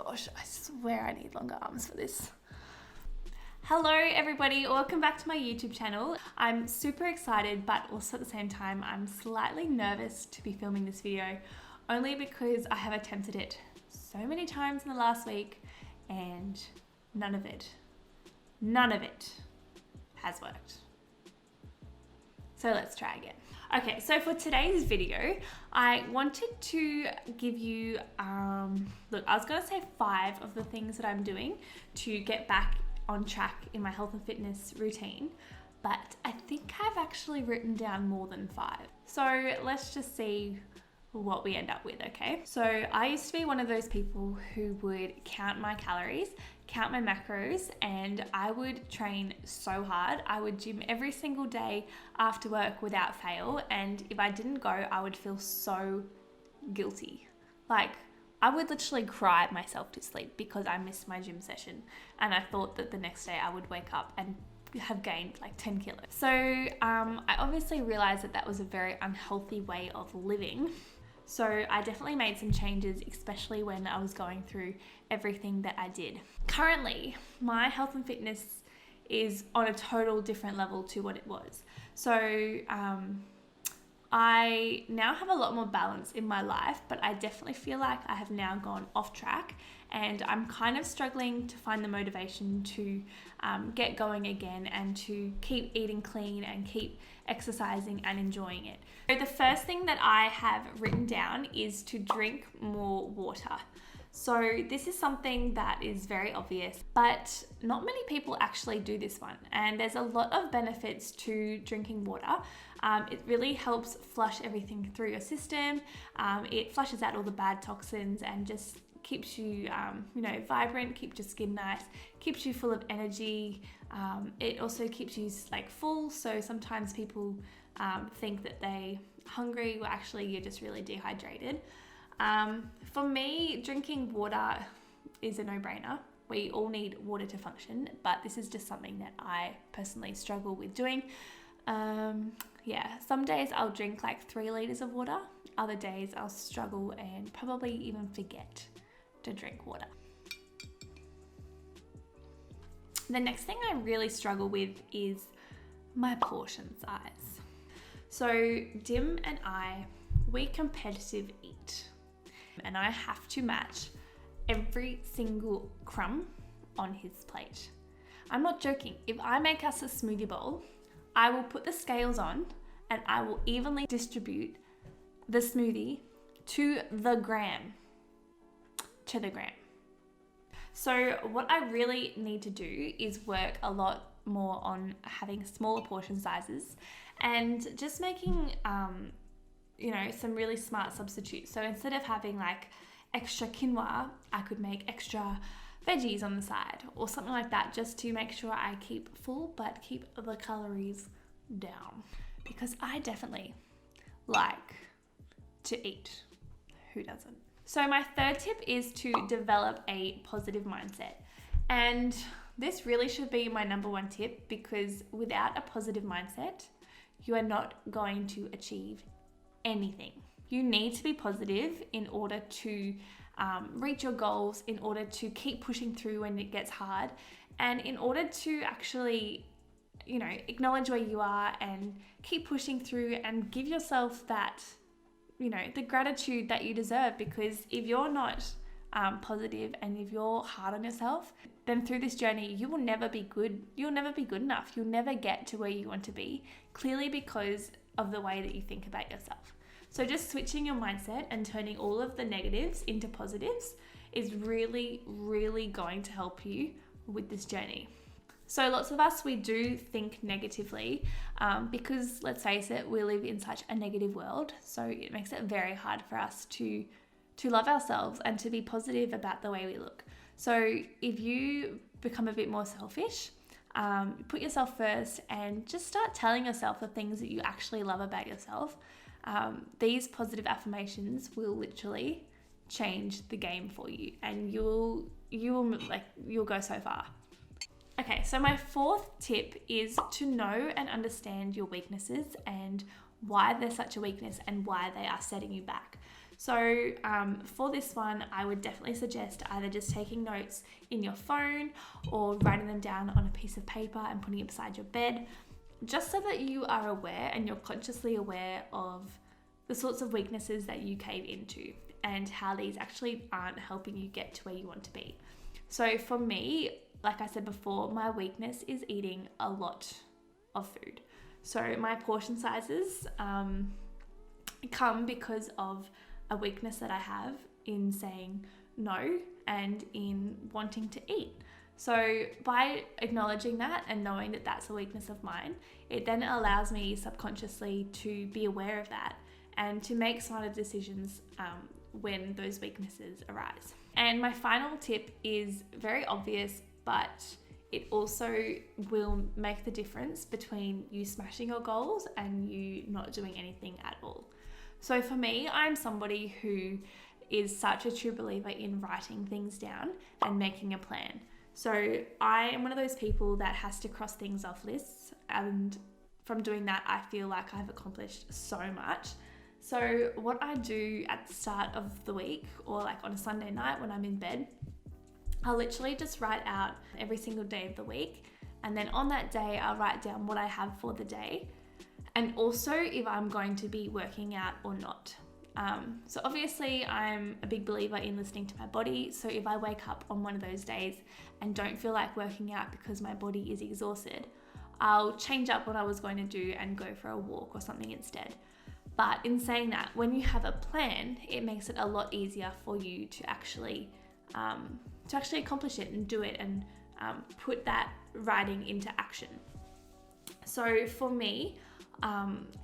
gosh, I swear I need longer arms for this. Hello everybody, welcome back to my YouTube channel. I'm super excited, but also at the same time, I'm slightly nervous to be filming this video, only because I have attempted it so many times in the last week and none of it has worked. So let's try again. Okay, so for today's video, I wanted to give you, look, I was gonna say 5 of the things that I'm doing to get back on track in my health and fitness routine, but I think I've actually written down more than 5. So let's just see what we end up with, okay? So I used to be one of those people who would count my calories, count my macros, and I would train so hard. I would gym every single day after work without fail, and if I didn't go, I would feel so guilty. Like, I would literally cry myself to sleep because I missed my gym session, and I thought that the next day I would wake up and have gained like 10 kilos. So I obviously realized that that was a very unhealthy way of living. So I definitely made some changes, especially when I was going through everything that I did. Currently, my health and fitness is on a total different level to what it was. So I now have a lot more balance in my life, but I definitely feel like I have now gone off track, and I'm kind of struggling to find the motivation to get going again and to keep eating clean and keep exercising and enjoying it. So the first thing that I have written down is to drink more water. So this is something that is very obvious, but not many people actually do this one. And there's a lot of benefits to drinking water. It really helps flush everything through your system. It flushes out all the bad toxins and just keeps you, vibrant, keeps your skin nice, keeps you full of energy. It also keeps you like full. So sometimes people think that they're hungry, well actually you're just really dehydrated. For me, drinking water is a no-brainer. We all need water to function, but this is just something that I personally struggle with doing. Some days I'll drink like 3 liters of water. Other days I'll struggle and probably even forget to drink water. The next thing I really struggle with is my portion size. So Dim and I, we competitive eat, and I have to match every single crumb on his plate. I'm not joking. If I make us a smoothie bowl, I will put the scales on and I will evenly distribute the smoothie to the gram. So what I really need to do is work a lot more on having smaller portion sizes and just making some really smart substitutes. So instead of having like extra quinoa, I could make extra veggies on the side or something like that, just to make sure I keep full but keep the calories down, because I definitely like to eat. Who doesn't? So my third tip is to develop a positive mindset. And this really should be my number 1 tip, because without a positive mindset, you are not going to achieve anything. You need to be positive in order to reach your goals, in order to keep pushing through when it gets hard, and in order to actually, acknowledge where you are and keep pushing through and give yourself that, the gratitude that you deserve. Because if you're not positive and if you're hard on yourself, then through this journey, you will never be good. You'll never be good enough. You'll never get to where you want to be, clearly because of the way that you think about yourself. So just switching your mindset and turning all of the negatives into positives is really, really going to help you with this journey. So lots of us, we do think negatively because, let's face it, we live in such a negative world. So it makes it very hard for us to love ourselves and to be positive about the way we look. So if you become a bit more selfish, put yourself first and just start telling yourself the things that you actually love about yourself. These positive affirmations will literally change the game for you, and you'll go so far. Okay, so my 4th tip is to know and understand your weaknesses and why they're such a weakness and why they are setting you back. So for this one, I would definitely suggest either just taking notes in your phone or writing them down on a piece of paper and putting it beside your bed, just so that you are aware and you're consciously aware of the sorts of weaknesses that you cave into and how these actually aren't helping you get to where you want to be. So for me, like I said before, my weakness is eating a lot of food. So my portion sizes come because of a weakness that I have in saying no and in wanting to eat. So by acknowledging that and knowing that that's a weakness of mine, it then allows me subconsciously to be aware of that and to make smarter decisions when those weaknesses arise. And my final tip is very obvious, but it also will make the difference between you smashing your goals and you not doing anything at all. So for me, I'm somebody who is such a true believer in writing things down and making a plan. So I am one of those people that has to cross things off lists, and from doing that, I feel like I've accomplished so much. So what I do at the start of the week, or like on a Sunday night when I'm in bed, I'll literally just write out every single day of the week. And then on that day, I'll write down what I have for the day, and also if I'm going to be working out or not. So obviously I'm a big believer in listening to my body. So if I wake up on one of those days and don't feel like working out because my body is exhausted, I'll change up what I was going to do and go for a walk or something instead. But in saying that, when you have a plan, it makes it a lot easier for you to actually accomplish it and do it and put that writing into action. So for me,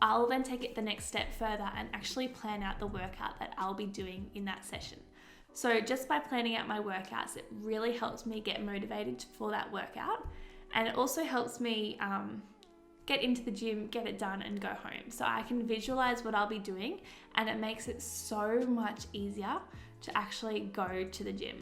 I'll then take it the next step further and actually plan out the workout that I'll be doing in that session. So just by planning out my workouts, it really helps me get motivated for that workout, and it also helps me get into the gym, get it done, and go home. So I can visualize what I'll be doing, and it makes it so much easier to actually go to the gym.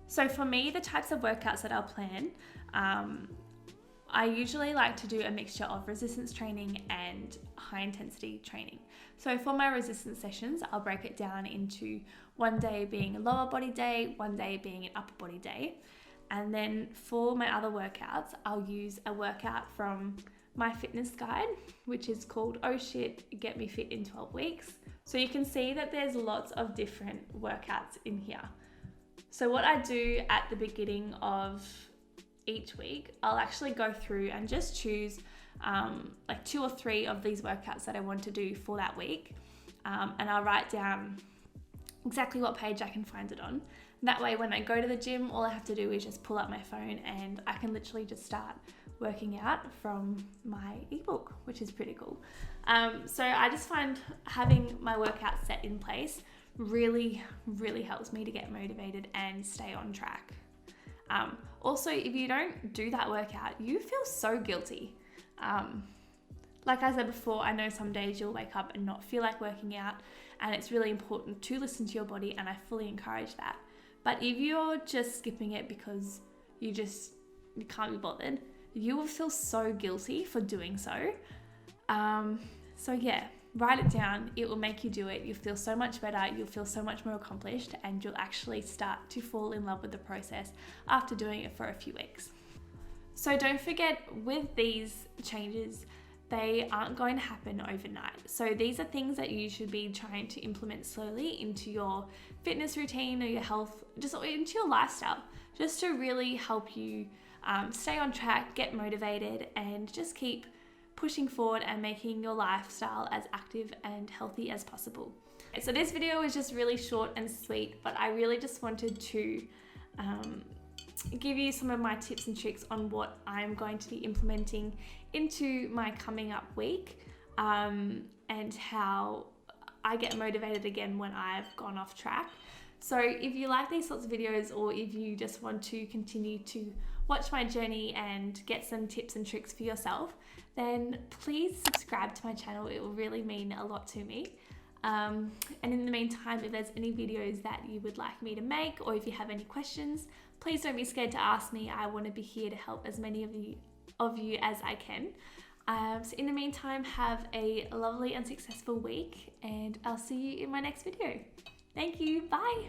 So for me, the types of workouts that I'll plan, I usually like to do a mixture of resistance training and high intensity training. So for my resistance sessions, I'll break it down into one day being a lower body day, one day being an upper body day. And then for my other workouts, I'll use a workout from my fitness guide, which is called Oh Shit, Get Me Fit in 12 Weeks. So you can see that there's lots of different workouts in here. So what I do at the beginning of each week, I'll actually go through and just choose like 2 or 3 of these workouts that I want to do for that week. And I'll write down exactly what page I can find it on. That way, when I go to the gym, all I have to do is just pull up my phone and I can literally just start working out from my ebook, which is pretty cool. So I just find having my workout set in place really, really helps me to get motivated and stay on track. Also, if you don't do that workout, you feel so guilty. Like I said before, I know some days you'll wake up and not feel like working out, and it's really important to listen to your body, and I fully encourage that. But if you're just skipping it because you can't be bothered, you will feel so guilty for doing so. So yeah, write it down. It will make you do it. You'll feel so much better. You'll feel so much more accomplished, and you'll actually start to fall in love with the process after doing it for a few weeks. So don't forget, with these changes, they aren't going to happen overnight. So these are things that you should be trying to implement slowly into your fitness routine or your health, just into your lifestyle, just to really help you stay on track, get motivated, and just keep pushing forward and making your lifestyle as active and healthy as possible. So this video was just really short and sweet, but I really just wanted to give you some of my tips and tricks on what I'm going to be implementing into my coming up week, and how I get motivated again when I've gone off track. So if you like these sorts of videos, or if you just want to continue to watch my journey and get some tips and tricks for yourself, then please subscribe to my channel. It will really mean a lot to me. And in the meantime, if there's any videos that you would like me to make, or if you have any questions, please don't be scared to ask me. I want to be here to help as many of you as I can. So in the meantime, have a lovely and successful week, and I'll see you in my next video. Thank you. Bye.